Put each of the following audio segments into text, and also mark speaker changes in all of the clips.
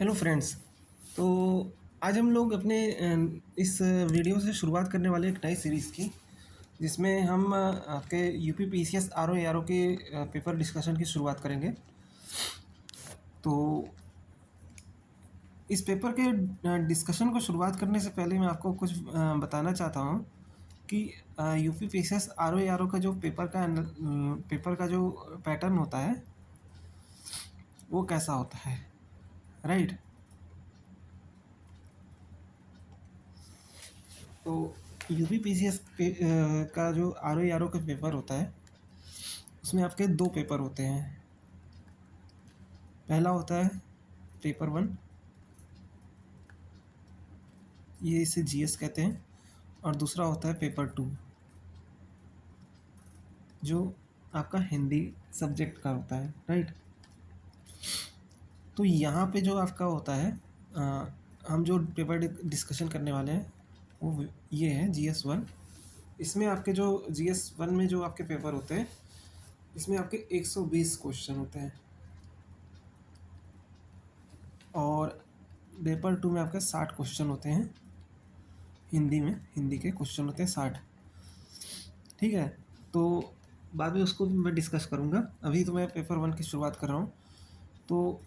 Speaker 1: Hello friends. तो आज हम लोग अपने इस वीडियो से शुरुआत करने वाले एक नई सीरीज़ की, जिसमें हम आपके यूपी पीसीएस आरओ एआरओ के पेपर डिस्कशन की शुरुआत करेंगे। तो इस पेपर के डिस्कशन को शुरुआत करने से पहले मैं आपको कुछ बताना चाहता हूँ कि यूपी पीसीएस आरओ एआरओ का जो पेपर का जो पैटर्न होता है वो कैसा होता है, राइट। तो यूपी पीसीएस का जो आरओ एआरओ का पेपर होता है उसमें आपके दो पेपर होते हैं। पहला होता है पेपर वन, ये इसे जीएस कहते हैं, और दूसरा होता है पेपर टू, जो आपका हिंदी सब्जेक्ट का होता है, राइट। तो यहाँ पे जो आपका होता है हम जो पेपर डिस्कशन करने वाले हैं वो ये है जीएस वन। इसमें आपके जो जीएस वन में जो आपके पेपर होते हैं, इसमें आपके 120 क्वेश्चन होते हैं, और पेपर टू में आपके 60 क्वेश्चन होते हैं। हिंदी के क्वेश्चन होते हैं 60, ठीक है। तो बाद में उसको भी मैं डिस्कस करूँगा, अभी तो मैं पेपर वन की शुरुआत कर रहा हूँ। तो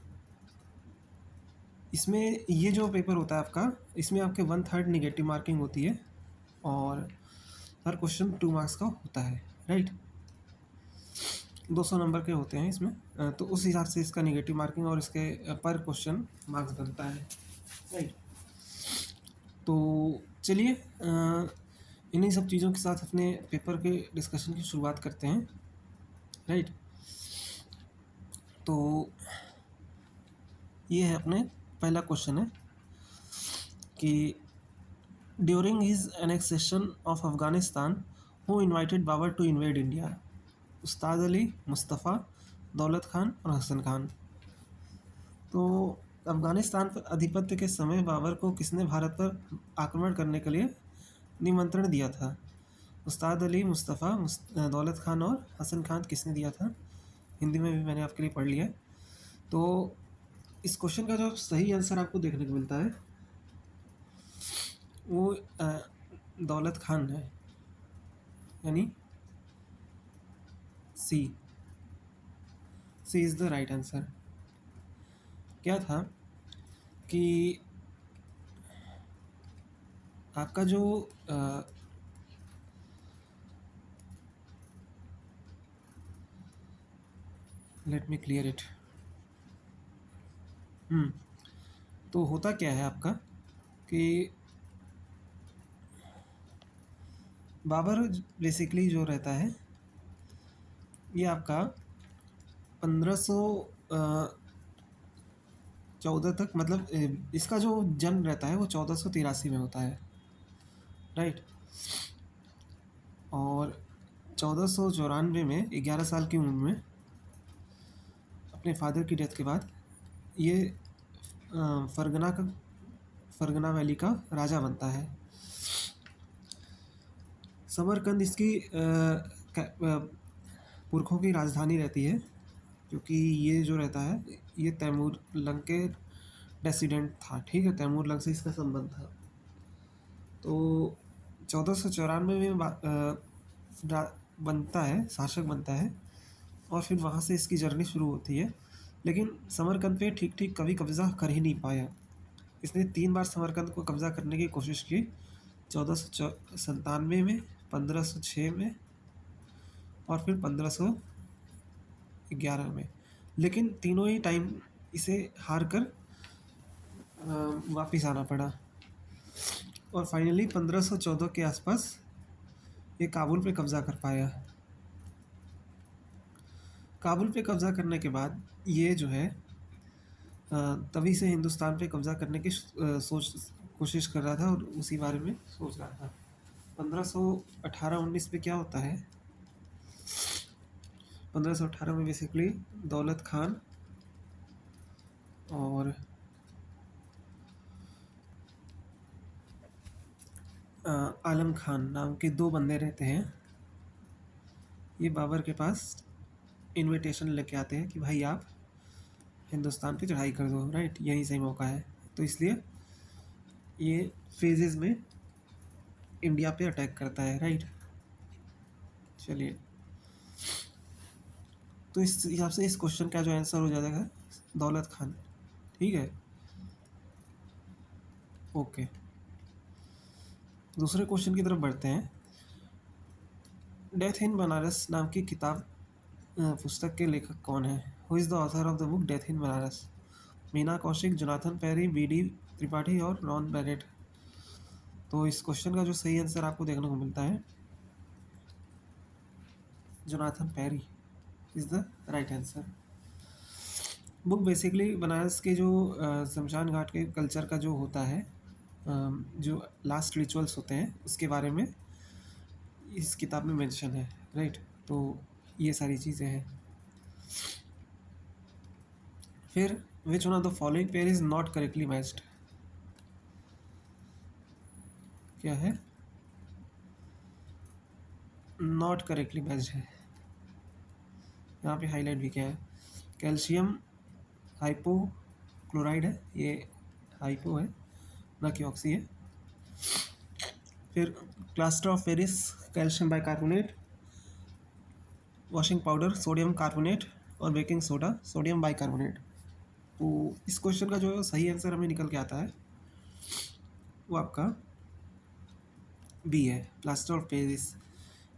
Speaker 1: इसमें ये जो पेपर होता है आपका, इसमें आपके 1/3 निगेटिव मार्किंग होती है, और हर क्वेश्चन 2 मार्क्स का होता है, राइट। 200 नंबर के होते हैं इसमें। तो उस हिसाब से इसका निगेटिव मार्किंग और इसके पर क्वेश्चन मार्क्स बनता है, राइट। तो चलिए इन्हीं सब चीज़ों के साथ अपने पेपर के डिस्कशन की शुरुआत करते हैं, राइट। तो ये है अपने पहला क्वेश्चन है कि during his annexation of Afghanistan who invited Babur to invade India? Ustad Ali, Mustafa, दौलत खान और हसन खान। तो अफगानिस्तान पर आधिपत्य के समय बाबर को किसने भारत पर आक्रमण करने के लिए निमंत्रण दिया था? उस्ताद अली, मुस्तफ़ा, दौलत खान और हसन खान किसने दिया था? हिंदी में भी मैंने आपके लिए पढ़ लिया है। तो इस क्वेश्चन का जो सही आंसर आपको देखने को मिलता है वो दौलत खान है, यानी सी इज़ द राइट आंसर। क्या था कि आपका जो लेट मी क्लियर इट। तो होता क्या है आपका कि बाबर बेसिकली जो रहता है ये आपका 1514 तक, मतलब इसका जो जन्म रहता है वो 1483 में होता है, राइट। और 1494 में 11 साल की उम्र में अपने फादर की डेथ के बाद ये फरगना वैली का राजा बनता है। समरकंद इसकी पुरखों की राजधानी रहती है, क्योंकि ये जो रहता है ये तैमूर लंग के रेसिडेंट था, ठीक है। तैमूर लंग से इसका संबंध था। तो 1494 में बनता है, शासक बनता है, और फिर वहाँ से इसकी जर्नी शुरू होती है। लेकिन समरकंद पे ठीक ठीक कभी कब्ज़ा कर ही नहीं पाया। इसने 3 बार समरकंद को कब्ज़ा करने की कोशिश की, 1497 में, 1506 में और फिर 1511 में। लेकिन तीनों ही टाइम इसे हार कर वापिस आना पड़ा, और फाइनली 1514 के आसपास ये काबुल पे कब्ज़ा कर पाया। काबुल पे कब्ज़ा करने के बाद ये जो है तभी से हिंदुस्तान पे कब्ज़ा करने की कोशिश कर रहा था, और उसी बारे में सोच रहा था। 1518-19 में क्या होता है, 1518 में बेसिकली दौलत खान और आलम खान नाम के 2 बंदे रहते हैं। ये बाबर के पास इनविटेशन लेके आते हैं कि भाई आप हिंदुस्तान पे चढ़ाई कर दो, राइट, यही सही मौका है। तो इसलिए ये फेजेस में इंडिया पे अटैक करता है, राइट। चलिए, तो इस हिसाब से इस क्वेश्चन का जो आंसर हो जाएगा दौलत खान, ठीक है। ओके, दूसरे क्वेश्चन की तरफ बढ़ते हैं। डेथ इन बनारस नाम की किताब पुस्तक के लेखक कौन है? Who is the author of the book death in Banaras? Meena Kaushik, Jonathan Perry, BD. Tripathi और रॉन बेनेट। तो इस क्वेश्चन का जो सही आंसर आपको देखने को मिलता है Jonathan Perry is the right answer. Book basically Banaras के जो शमशान घाट के कल्चर का जो होता है, जो लास्ट रिचुअल्स होते हैं उसके बारे में इस किताब में मेंशन है, राइट। तो ये सारी चीज़ें हैं। फिर विच one of the following pair is not correctly matched? क्या है? नॉट करेक्टली मैच्ड है, यहाँ पे हाईलाइट भी क्या है? कैल्शियम हाइपोक्लोराइड है, ये हाइपो है ना कि ऑक्सी है। फिर plaster of Paris calcium bicarbonate, washing powder sodium carbonate और बेकिंग सोडा सोडियम बाइकार्बोनेट। तो इस क्वेश्चन का जो सही आंसर हमें निकल के आता है वो आपका बी है, प्लास्टर ऑफ पेरिस।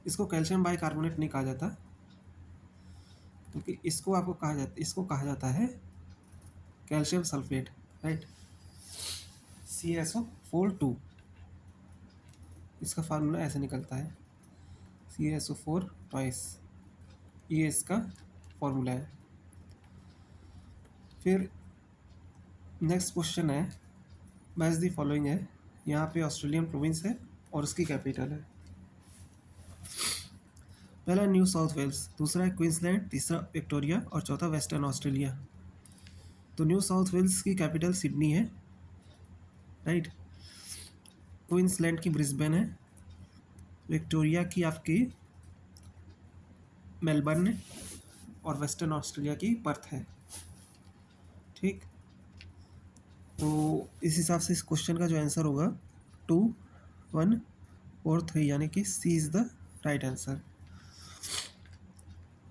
Speaker 1: इसको कैल्शियम बाइकार्बोनेट नहीं कहा जाता, क्योंकि इसको कहा जाता है कैल्शियम सल्फेट, राइट, CaSO4 2। इसका फार्मूला ऐसे निकलता है CaSO4 ट्वाइस, ये इसका फॉर्मूला है। फिर नेक्स्ट क्वेश्चन है मैच द फॉलोइंग है, यहाँ पे ऑस्ट्रेलियन प्रोविंस है और उसकी कैपिटल है। पहला न्यू साउथ वेल्स, दूसरा है क्वींसलैंड, तीसरा विक्टोरिया और चौथा वेस्टर्न ऑस्ट्रेलिया। तो न्यू साउथ वेल्स की कैपिटल सिडनी है, राइट। क्वींसलैंड की ब्रिस्बेन है, विक्टोरिया की आपकी मेलबर्न है और वेस्टर्न ऑस्ट्रेलिया की पर्थ है, ठीक। तो इस हिसाब से इस क्वेश्चन का जो आंसर होगा 2, 1 और 3, यानी कि C is the right answer.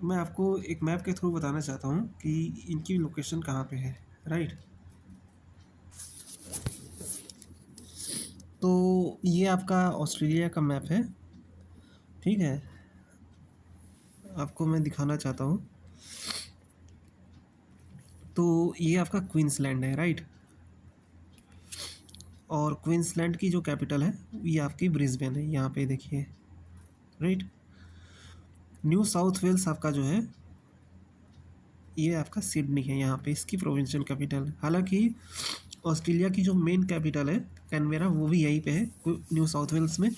Speaker 1: मैं आपको एक मैप के थ्रू बताना चाहता हूँ कि इनकी लोकेशन कहाँ पे है, राइट। तो ये आपका ऑस्ट्रेलिया का मैप है, ठीक है, आपको मैं दिखाना चाहता हूँ। तो ये आपका क्वींसलैंड है, राइट, और क्वींसलैंड की जो कैपिटल है ये आपकी ब्रिस्बेन है, यहाँ पे देखिए, राइट। न्यू साउथ वेल्स आपका जो है ये आपका सिडनी है, यहाँ पे इसकी प्रोविंशियल कैपिटल। हालांकि ऑस्ट्रेलिया की जो मेन कैपिटल है कैनबेरा, वो भी यहीं पे है न्यू साउथ वेल्स में,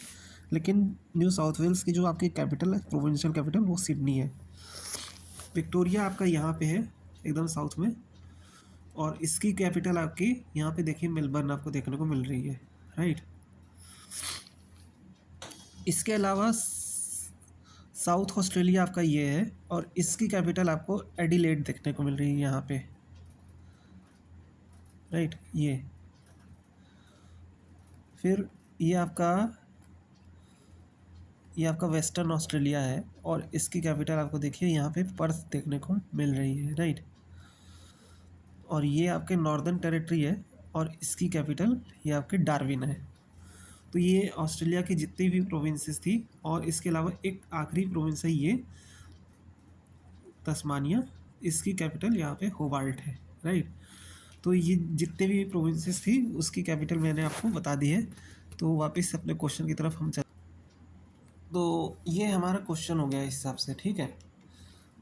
Speaker 1: लेकिन न्यू साउथ वेल्स की जो आपकी कैपिटल है, प्रोविंशियल कैपिटल, वो सिडनी है। विक्टोरिया आपका यहाँ पे है एकदम साउथ में, और इसकी कैपिटल आपकी यहाँ पे देखिए मेलबर्न आपको देखने को मिल रही है, राइट। इसके अलावा साउथ ऑस्ट्रेलिया आपका ये है और इसकी कैपिटल आपको एडिलेड देखने को मिल रही है यहाँ पे, राइट, ये। फिर ये आपका वेस्टर्न ऑस्ट्रेलिया है और इसकी कैपिटल आपको देखिए यहाँ पे पर्थ देखने को मिल रही है, राइट। और ये आपके नॉर्दर्न टेरिटरी है और इसकी कैपिटल ये आपके डार्विन है। तो ये ऑस्ट्रेलिया की जितनी भी प्रोविंसेस थी, और इसके अलावा एक आखिरी प्रोविंस है ये तस्मानिया, इसकी कैपिटल यहाँ पे होबार्ट है, राइट। तो ये जितने भी प्रोविंसेस थी उसकी कैपिटल मैंने आपको बता दी है। तो वापस अपने क्वेश्चन की तरफ हम चल, तो ये हमारा क्वेश्चन हो गया इस हिसाब से, ठीक है।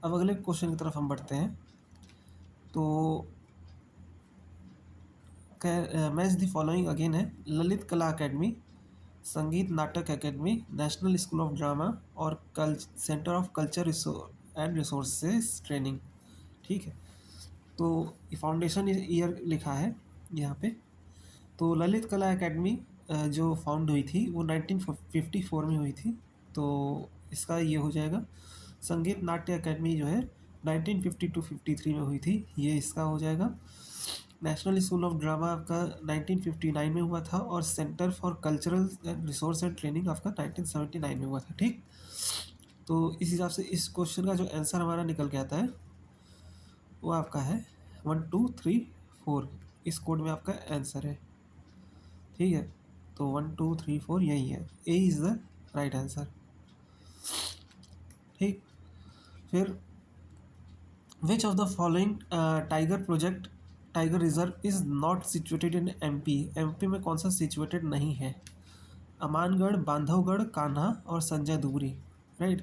Speaker 1: अब अगले क्वेश्चन की तरफ हम बढ़ते हैं। तो मैच द फॉलोइंग अगेन है, ललित कला Akademi, Sangeet Natak Akademi, national school of drama और centre of culture and resources training, ठीक है। तो फाउंडेशन ईयर लिखा है यहाँ पे। तो ललित कला एकेडमी जो फाउंड हुई थी वो 1954 में हुई थी, तो इसका ये हो जाएगा। संगीत नाट्य अकेडमी जो है 1952-53 में हुई थी, ये इसका हो जाएगा। नेशनल स्कूल ऑफ ड्रामा आपका 1959 में हुआ था, और centre for cultural resource and training आपका 1979 में हुआ था। ठीक, तो इस हिसाब से इस क्वेश्चन का जो आंसर हमारा निकल के आता है वो आपका है 1 2 3 4। इस कोड में आपका आंसर है। ठीक है, तो 1 2 3 4 यही है, A is the right answer. ठीक, फिर which of the following tiger project tiger reserve is not situated in MP. MP में कौन सा सिचुएटेड नहीं है? अमानगढ़, बांधवगढ़, कान्हा और संजय दुबरी। राइट,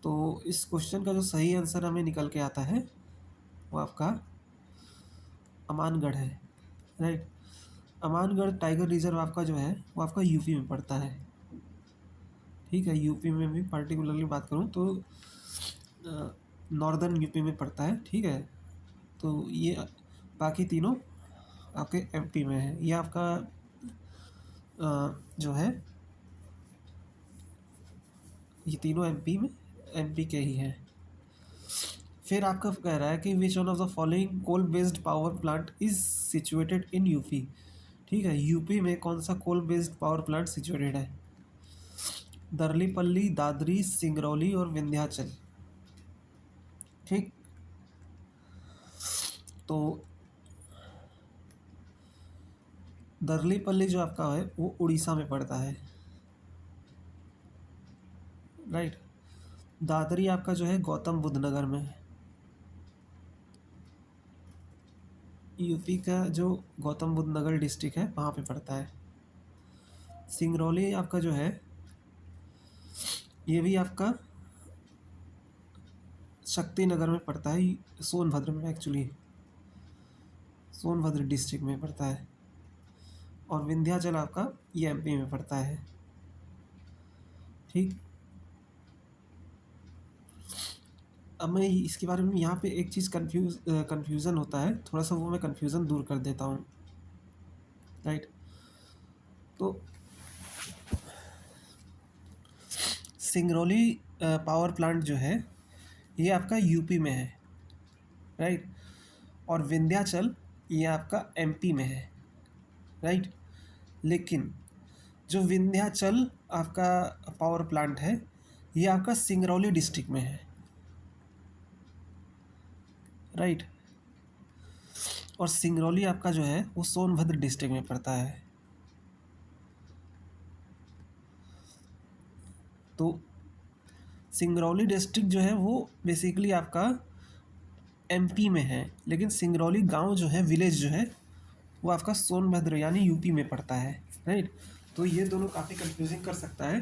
Speaker 1: तो इस क्वेश्चन का जो सही आंसर हमें निकल के आता है वो आपका अमानगढ़ है। राइट, अमानगढ़ टाइगर रिजर्व आपका जो है वो आपका यूपी में पड़ता है। ठीक है, यूपी में भी पर्टिकुलरली बात करूँ तो नॉर्दर्न यूपी में पड़ता है। ठीक है, तो ये बाकी तीनों आपके एमपी में है। ये आपका जो है ये तीनों एमपी के ही हैं। फिर आपका कह रहा है कि which one of the following coal based power plant is situated in UP. ठीक है, यूपी में कौन सा coal based power plant situated है? दरलीपल्ली, दादरी, सिंगरौली और विंध्याचल। ठीक, तो दरलीपल्ली जो आपका है वो उड़ीसा में पड़ता है। राइट, दादरी आपका जो है गौतम बुद्ध नगर में है। यूपी का जो गौतम बुद्ध नगर डिस्ट्रिक्ट है वहाँ पे पड़ता है। सिंगरौली आपका जो है ये भी आपका शक्ति नगर में पड़ता है, सोनभद्र में, एक्चुअली सोनभद्र डिस्ट्रिक्ट में पड़ता है। और विंध्याचल आपका ये एमपी में पड़ता है। ठीक, अब मैं इसके बारे में यहाँ पे एक चीज़ कन्फ्यूज़न होता है थोड़ा सा, वो मैं कन्फ्यूज़न दूर कर देता हूँ। राइट, तो सिंगरौली पावर प्लांट जो है ये आपका यूपी में है। राइट, और विंध्याचल ये आपका एमपी में है। राइट, लेकिन जो विंध्याचल आपका पावर प्लांट है ये आपका सिंगरौली डिस्ट्रिक्ट में है। राइट, और सिंगरौली आपका जो है वो सोनभद्र डिस्ट्रिक्ट में पड़ता है। तो सिंगरौली डिस्ट्रिक्ट जो है वो बेसिकली आपका एमपी में है, लेकिन सिंगरौली गांव जो है, विलेज जो है, वो आपका सोनभद्र यानी यूपी में पड़ता है। राइट, तो ये दोनों काफ़ी कंफ्यूजिंग कर सकता है।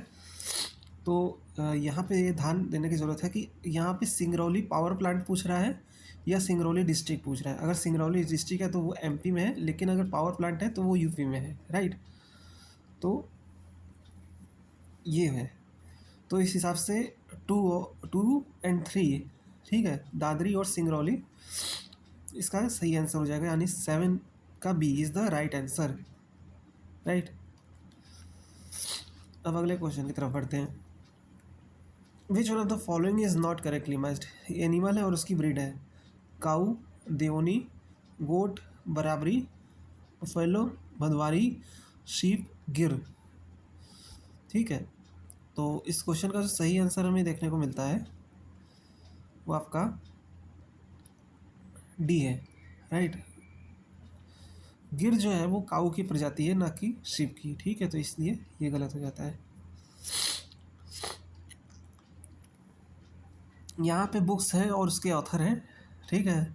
Speaker 1: तो यहाँ पे ये ध्यान देने की ज़रूरत है कि यहाँ पे सिंगरौली पावर प्लांट पूछ रहा है या सिंगरौली डिस्ट्रिक्ट पूछ रहा है। अगर सिंगरौली डिस्ट्रिक्ट है तो वो एमपी में है, लेकिन अगर पावर प्लांट है तो वो यूपी में है। राइट, तो ये है, तो इस हिसाब से 2 2 और 3, ठीक है, दादरी और सिंगरौली इसका सही आंसर हो जाएगा, यानी 7 का B is the right answer. Right, अब अगले क्वेश्चन की तरफ बढ़ते हैं। Which one of the following is not correctly matched. Animal है और उसकी ब्रीड है। काऊ, देवनी, गोट, बराबरी, फैलो, भदवारी, शीप, गिर। ठीक है, तो इस क्वेश्चन का जो सही आंसर हमें देखने को मिलता है वो आपका डी है। राइट, गिर जो है वो काऊ की प्रजाति है, ना कि शीप की। ठीक है, तो इसलिए ये गलत हो जाता है। यहाँ पे बुक्स हैं और उसके ऑथर हैं। ठीक है,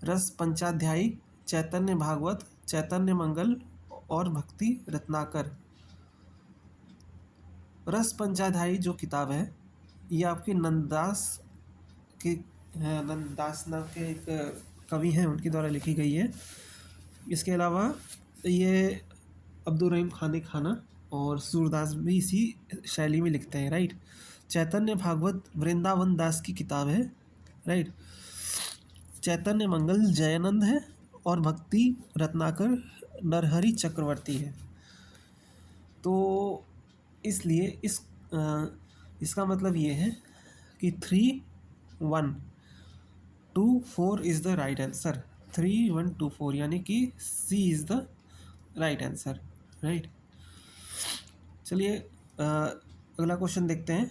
Speaker 1: रस पंचाध्यायी, चैतन्य भागवत, चैतन्य मंगल और भक्ति रत्नाकर। रस पंचाध्यायी जो किताब है ये आपके नंददास के नंददास नाम के एक कवि हैं, उनके द्वारा लिखी गई है। इसके अलावा ये अब्दुल रहीम खान खाना और सूरदास भी इसी शैली में लिखते हैं। राइट, चैतन्य भागवत वृंदावन दास की किताब है। राइट, चैतन्य मंगल जयानंद है और भक्ति रत्नाकर नरहरि चक्रवर्ती है। तो इसलिए इसका मतलब ये है कि 3 1 3-1-2-4 इज़ द राइट आंसर। 3-1-2-4 यानी कि C is the right answer, right. चलिए अगला क्वेश्चन देखते हैं।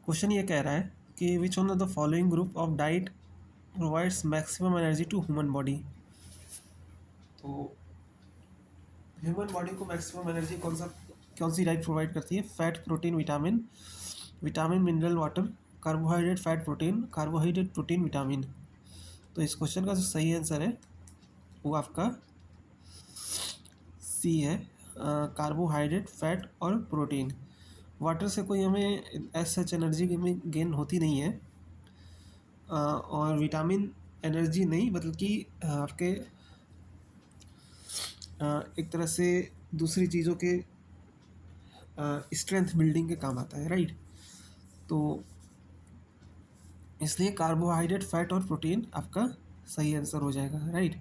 Speaker 1: क्वेश्चन ये कह रहा है कि which one of the following group of diet provides maximum energy to human body. तो ह्यूमन बॉडी को मैक्सिमम एनर्जी कौन सी डाइट प्रोवाइड करती है? Fat, protein, vitamin, vitamin, mineral, water, carbohydrate, fat, protein, carbohydrate, protein, vitamin. तो इस question का जो सही आंसर है वो आपका सी है, कार्बोहाइड्रेट, फैट और प्रोटीन। वाटर से कोई हमें एज सच एनर्जी गेन होती नहीं है, और विटामिन एनर्जी नहीं बल्कि आपके एक तरह से दूसरी चीज़ों के स्ट्रेंथ बिल्डिंग के काम आता है, राइट। तो इसलिए कार्बोहाइड्रेट, फैट और प्रोटीन आपका सही आंसर हो जाएगा, राइट।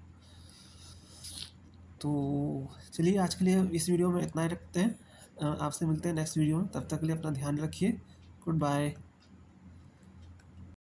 Speaker 1: तो चलिए आज के लिए इस वीडियो में इतना ही रखते हैं। आपसे मिलते हैं नेक्स्ट वीडियो में, तब तक के लिए अपना ध्यान रखिए। Good bye.